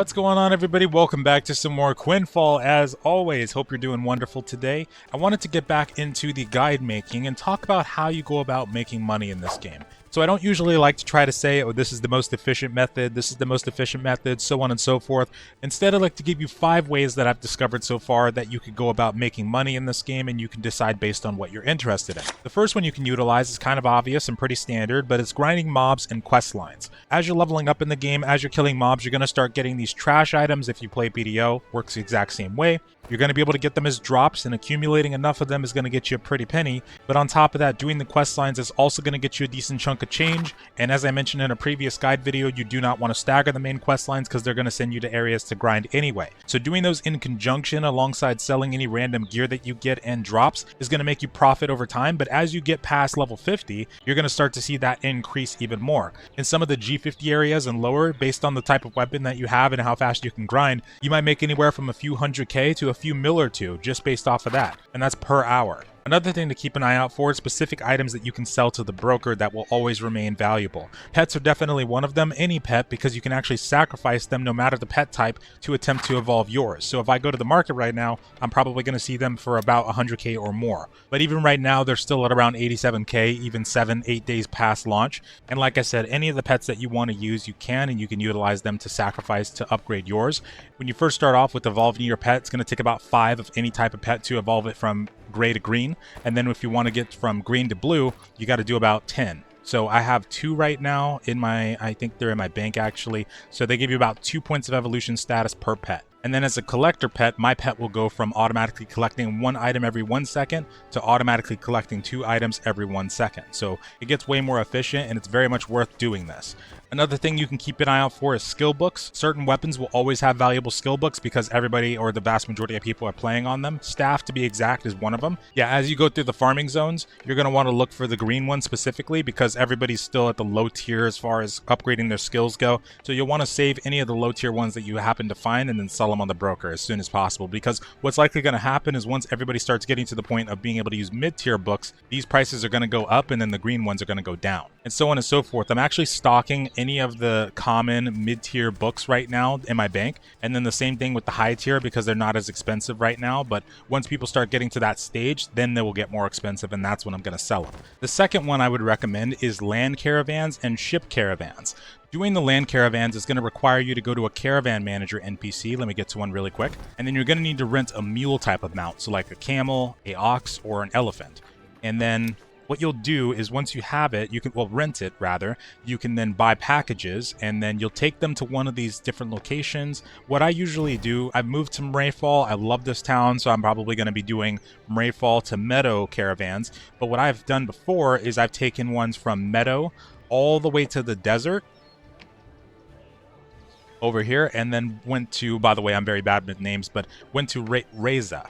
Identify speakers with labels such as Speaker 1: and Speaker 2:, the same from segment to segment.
Speaker 1: What's going on, everybody? Welcome back to some more Quinfall. As always, hope you're doing wonderful today. I wanted to get back into the guide making and talk about how you go about making money in this game. So I don't usually like to try to say, oh, this is the most efficient method, this is the most efficient method, so on and so forth. Instead, I like to give you 5 ways that I've discovered so far that you could go about making money in this game, and you can decide based on what you're interested in. The first one you can utilize is kind of obvious and pretty standard, but it's grinding mobs and quest lines. As you're leveling up in the game, as you're killing mobs, you're going to start getting these trash items. If you play BDO, works the exact same way. You're going to be able to get them as drops, and accumulating enough of them is going to get you a pretty penny. But on top of that, doing the quest lines is also going to get you a decent chunk of change. And as I mentioned in a previous guide video, you do not want to stagger the main quest lines because they're going to send you to areas to grind anyway. So doing those in conjunction alongside selling any random gear that you get and drops is going to make you profit over time. But as you get past level 50, you're going to start to see that increase even more. In some of the G50 areas and lower, based on the type of weapon that you have and how fast you can grind, you might make anywhere from a few 100k to a few mil or two just based off of that, and that's per hour. Another thing to keep an eye out for is specific items that you can sell to the broker that will always remain valuable. Pets are definitely one of them, any pet, because you can actually sacrifice them no matter the pet type to attempt to evolve yours. So if I go to the market right now, I'm probably going to see them for about 100k or more. But even right now, they're still at around 87k, even 7-8 days past launch. And like I said, any of the pets that you want to use, you can, and you can utilize them to sacrifice to upgrade yours. When you first start off with evolving your pet, it's going to take about 5 of any type of pet to evolve it from gray to green, and then if you want to get from green to blue, you got to do about 10. So I have 2 right now in my, I think they're in my bank actually, so they give you about 2 points of evolution status per pet. And then as a collector pet, my pet will go from automatically collecting 1 item every 1 second to automatically collecting 2 items every 1 second. So it gets way more efficient, and it's very much worth doing this. Another thing you can keep an eye out for is skill books. Certain weapons will always have valuable skill books because everybody, or the vast majority of people, are playing on them. Staff, to be exact, is one of them. Yeah, as you go through the farming zones, you're going to want to look for the green one specifically because everybody's still at the low tier as far as upgrading their skills go. So you'll want to save any of the low tier ones that you happen to find and then sell them on the broker as soon as possible, because what's likely going to happen is once everybody starts getting to the point of being able to use mid-tier books, these prices are going to go up and then the green ones are going to go down, and so on and so forth. I'm actually stocking any of the common mid-tier books right now in my bank, and then the same thing with the high tier because they're not as expensive right now, but once people start getting to that stage, then they will get more expensive, and that's when I'm going to sell them. The second one I would recommend is land caravans and ship caravans. Doing the land caravans is going to require you to go to a caravan manager NPC. Let me get to one really quick. And then you're going to need to rent a mule type of mount, so like a camel, a ox, or an elephant. And then what you'll do is once you have it, you can, well, rent it rather, you can then buy packages, and then you'll take them to one of these different locations. What I usually do, I've moved to Mrayfall. I love this town, so I'm probably going to be doing Mrayfall to Meadow caravans. But what I've done before is I've taken ones from Meadow all the way to the desert over here, and then went to, by the way, I'm very bad with names, but went to Razia,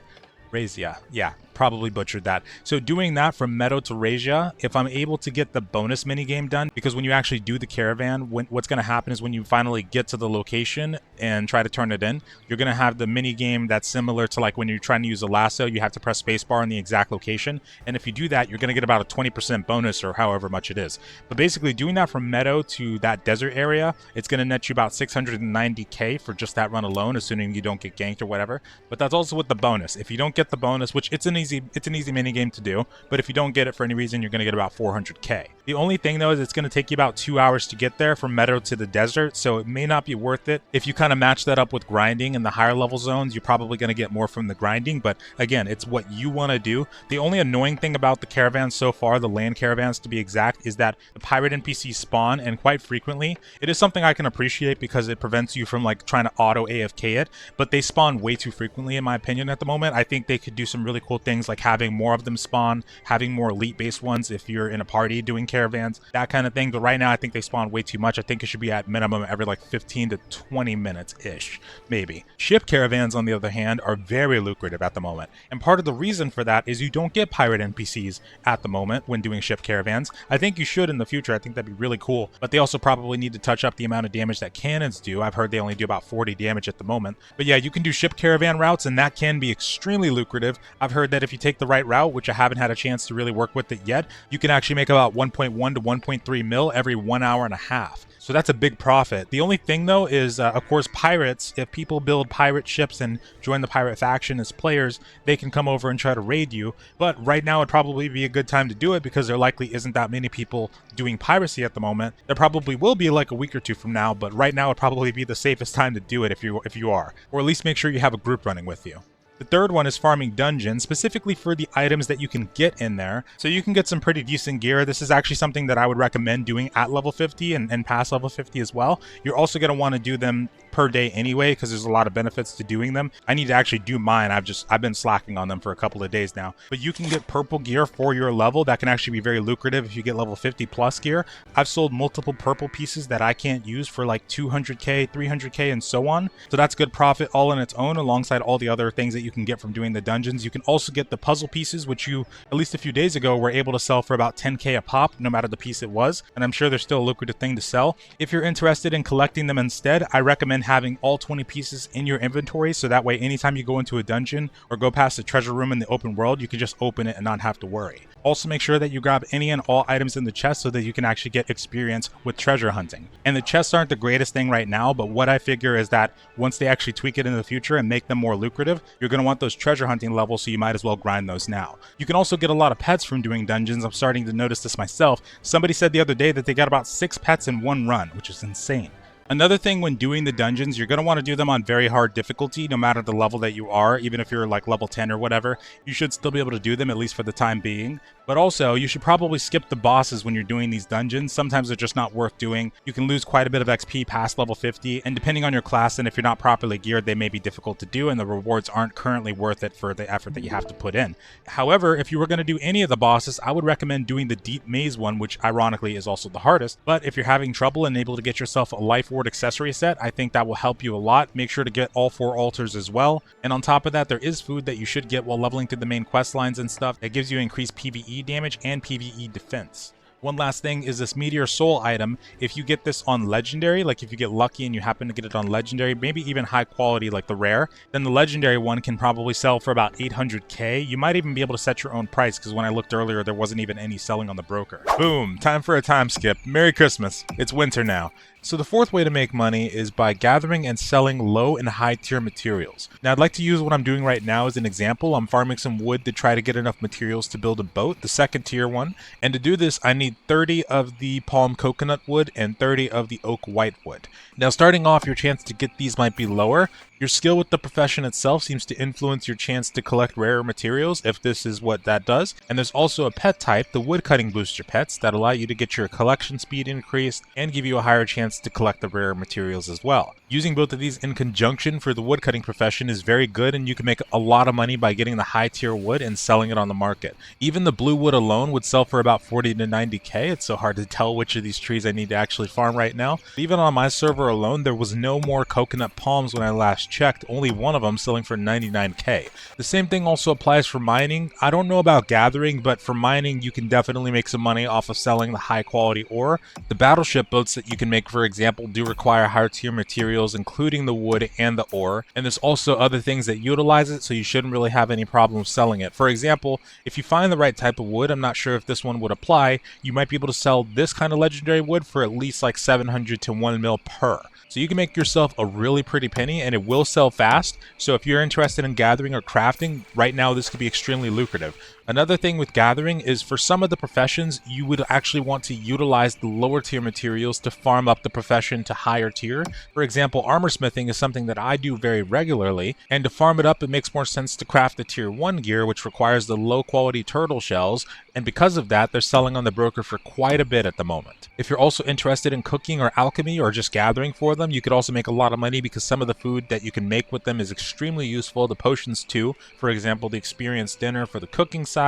Speaker 1: yeah, probably butchered that. So doing that from Meadow to Razia, if I'm able to get the bonus minigame done, because when you actually do the caravan, what's going to happen is when you finally get to the location and try to turn it in, you're going to have the minigame that's similar to like when you're trying to use a lasso, you have to press spacebar in the exact location, and if you do that, you're going to get about a 20% bonus or however much it is. But basically doing that from Meadow to that desert area, it's going to net you about 690k for just that run alone, assuming you don't get ganked or whatever. But that's also with the bonus. If you don't get the bonus, which it's an easy mini game to do, but if you don't get it for any reason, you're going to get about 400k. The only thing though is it's going to take you about 2 hours to get there from Meadow to the desert, so it may not be worth it. If you kind of match that up with grinding in the higher level zones, you're probably going to get more from the grinding, but again, it's what you want to do. The only annoying thing about the caravans so far, the land caravans to be exact, is that the pirate NPCs spawn, and quite frequently, it is something I can appreciate because it prevents you from like trying to auto AFK it, but they spawn way too frequently in my opinion at the moment. I think they could do some really cool things like having more of them spawn, having more elite based ones if you're in a party doing caravans, that kind of thing. But right now I think they spawn way too much. I think it should be at minimum every like 15 to 20 minutes ish, maybe. Ship caravans on the other hand are very lucrative at the moment, and part of the reason for that is you don't get pirate NPCs at the moment when doing ship caravans. I think you should in the future. I think that'd be really cool, but they also probably need to touch up the amount of damage that cannons do. I've heard they only do about 40 damage at the moment, but yeah, you can do ship caravan routes, and that can be extremely lucrative. I've heard that said, if you take the right route, which I haven't had a chance to really work with it yet, you can actually make about 1.1 to 1.3 mil every 1 hour and a half. So that's a big profit. The only thing though is, of course, pirates. If people build pirate ships and join the pirate faction as players, they can come over and try to raid you. But right now would probably be a good time to do it because there likely isn't that many people doing piracy at the moment. There probably will be like a week or two from now, but right now would probably be the safest time to do it if you are. Or at least make sure you have a group running with you. The third one is farming dungeons, specifically for the items that you can get in there. So you can get some pretty decent gear. This is actually something that I would recommend doing at level 50 and past level 50 as well. You're also going to want to do them per day anyway, because there's a lot of benefits to doing them. I need to actually do mine. I've been slacking on them for a couple of days now. But you can get purple gear for your level. That can actually be very lucrative if you get level 50 plus gear. I've sold multiple purple pieces that I can't use for like 200k, 300k, and so on. So that's good profit all on its own, alongside all the other things that you can get from doing the dungeons. You can also get the puzzle pieces, which you, at least a few days ago, were able to sell for about 10k a pop, no matter the piece it was. And I'm sure they're still a lucrative thing to sell. If you're interested in collecting them instead, I recommend having all 20 pieces in your inventory, so that way anytime you go into a dungeon or go past a treasure room in the open world, you can just open it and not have to worry. Also make sure that you grab any and all items in the chest so that you can actually get experience with treasure hunting. And the chests aren't the greatest thing right now, but what I figure is that once they actually tweak it in the future and make them more lucrative, you're going to want those treasure hunting levels, so you might as well grind those now. You can also get a lot of pets from doing dungeons. I'm starting to notice this myself. Somebody said the other day that they got about 6 pets in one run, which is insane. Another thing when doing the dungeons, you're going to want to do them on very hard difficulty, no matter the level that you are. Even if you're like level 10 or whatever, you should still be able to do them, at least for the time being. But also, you should probably skip the bosses when you're doing these dungeons. Sometimes they're just not worth doing. You can lose quite a bit of XP past level 50, and depending on your class and if you're not properly geared, they may be difficult to do, and the rewards aren't currently worth it for the effort that you have to put in. However, if you were going to do any of the bosses, I would recommend doing the Deep Maze one, which ironically is also the hardest. But if you're having trouble and able to get yourself a life ward accessory set, I think that will help you a lot. Make sure to get all 4 altars as well. And on top of that, there is food that you should get while leveling through the main quest lines and stuff that gives you increased PvE damage and PvE defense. One last thing is this Meteor Soul item. If you get this on Legendary, like if you get lucky and you happen to get it on Legendary, maybe even high quality like the Rare, then the Legendary one can probably sell for about 800k. You might even be able to set your own price, because when I looked earlier, there wasn't even any selling on the broker. Boom! Time for a time skip. Merry Christmas. It's winter now. So the fourth way to make money is by gathering and selling low and high tier materials. Now I'd like to use what I'm doing right now as an example. I'm farming some wood to try to get enough materials to build a boat, the second tier one. And to do this, I need 30 of the palm coconut wood and 30 of the oak whitewood. Now starting off, your chance to get these might be lower. Your skill with the profession itself seems to influence your chance to collect rarer materials, if this is what that does. And there's also a pet type, the woodcutting booster pets, that allow you to get your collection speed increased and give you a higher chance to collect the rarer materials as well. Using both of these in conjunction for the woodcutting profession is very good, and you can make a lot of money by getting the high tier wood and selling it on the market. Even the blue wood alone would sell for about 40 to 90k. It's so hard to tell which of these trees I need to actually farm right now. Even on my server alone, there was no more coconut palms when I last checked, only one of them selling for 99k. The same thing also applies for mining. I don't know about gathering, but for mining you can definitely make some money off of selling the high quality ore. The battleship boats that you can make, for example, do require higher tier materials, including the wood and the ore, and there's also other things that utilize it, so you shouldn't really have any problem selling it. For example, if you find the right type of wood, I'm not sure if this one would apply, you might be able to sell this kind of legendary wood for at least like 700 to 1 mil per. So you can make yourself a really pretty penny, and it will sell fast. So if you're interested in gathering or crafting, right now this could be extremely lucrative. Another thing with gathering is for some of the professions, you would actually want to utilize the lower tier materials to farm up the profession to higher tier. For example, armor smithing is something that I do very regularly, and to farm it up, it makes more sense to craft the tier 1 gear, which requires the low quality turtle shells, and because of that, they're selling on the broker for quite a bit at the moment. If you're also interested in cooking or alchemy or just gathering for them, you could also make a lot of money, because some of the food that you can make with them is extremely useful. The potions too, for example, the experience dinner for the cooking side,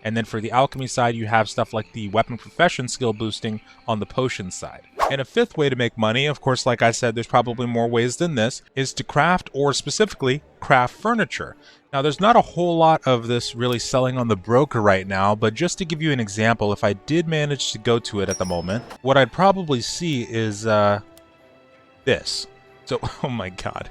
Speaker 1: and then for the alchemy side, you have stuff like the weapon profession skill boosting on the potion side. And a fifth way to make money, of course, like I said, there's probably more ways than this, is to craft, or specifically craft furniture. Now, there's not a whole lot of this really selling on the broker right now, but just to give you an example, if I did manage to go to it at the moment, what I'd probably see is this. So, oh my god.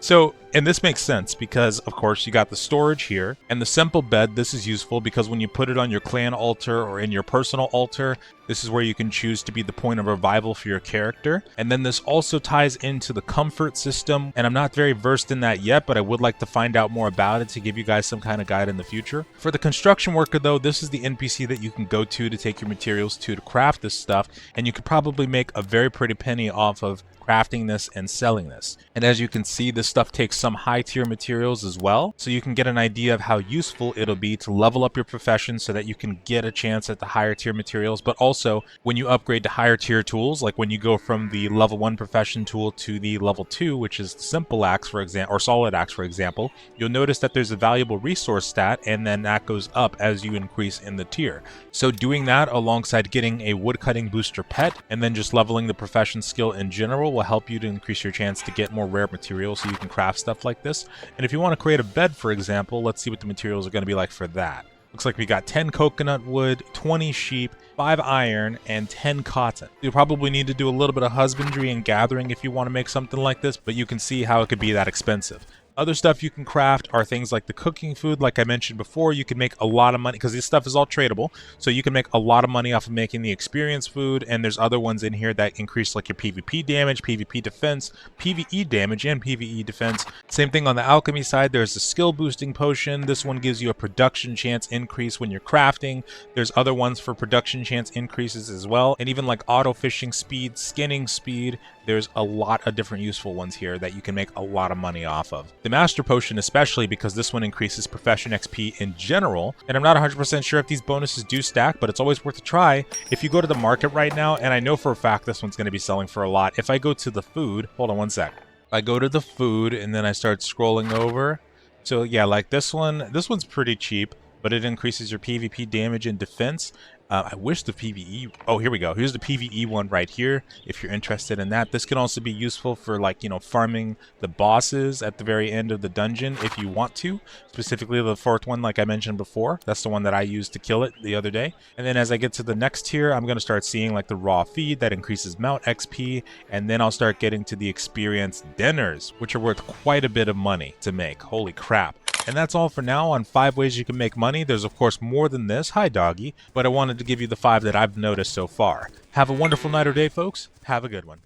Speaker 1: So And this makes sense because, of course, you got the storage here, and the simple bed. This is useful because when you put it on your clan altar or in your personal altar, this is where you can choose to be the point of revival for your character. And then this also ties into the comfort system, and I'm not very versed in that yet, but I would like to find out more about it to give you guys some kind of guide in the future. For the construction worker though, this is the NPC that you can go to take your materials to craft this stuff, and you could probably make a very pretty penny off of crafting this and selling this. And as you can see, this stuff takes some high tier materials as well, so you can get an idea of how useful it'll be to level up your profession so that you can get a chance at the higher tier materials. But also when you upgrade to higher tier tools, like when you go from the level 1 profession tool to the level 2, which is simple axe for example, or solid axe for example, you'll notice that there's a valuable resource stat, and then that goes up as you increase in the tier. So doing that alongside getting a woodcutting booster pet and then just leveling the profession skill in general will help you to increase your chance to get more rare materials so you can craft stuff like this. And if you want to create a bed, for example, let's see what the materials are going to be like for that. Looks like we got 10 coconut wood, 20 sheep, 5 iron, and 10 cotton. You'll probably need to do a little bit of husbandry and gathering if you want to make something like this, but you can see how it could be that expensive. Other stuff you can craft are things like the cooking food. Like I mentioned before, you can make a lot of money because this stuff is all tradable. So you can make a lot of money off of making the experience food, and there's other ones in here that increase like your PvP damage, PvP defense, PvE damage, and PvE defense. Same thing on the alchemy side. There's a skill boosting potion. This one gives you a production chance increase when you're crafting. There's other ones for production chance increases as well, and even like auto fishing speed, skinning speed. There's a lot of different useful ones here that you can make a lot of money off of. The Master Potion especially, because this one increases Profession XP in general, and I'm not 100% sure if these bonuses do stack, but it's always worth a try. If you go to the market right now, and I know for a fact this one's going to be selling for a lot, if I go to the food, hold on one sec. I go to the food and then I start scrolling over. So yeah, like this one's pretty cheap, but it increases your PvP damage and defense. I wish the PvE... Oh, here we go. Here's the PvE one right here, if you're interested in that. This can also be useful for, like, you know, farming the bosses at the very end of the dungeon if you want to. Specifically the fourth one, like I mentioned before. That's the one that I used to kill it the other day. And then as I get to the next tier, I'm going to start seeing, like, the raw feed that increases mount XP. And then I'll start getting to the experience dinners, which are worth quite a bit of money to make. Holy crap. And that's all for now on 5 ways you can make money. There's of course more than this. Hi doggy. But I wanted to give you the 5 that I've noticed so far. Have a wonderful night or day, folks. Have a good one.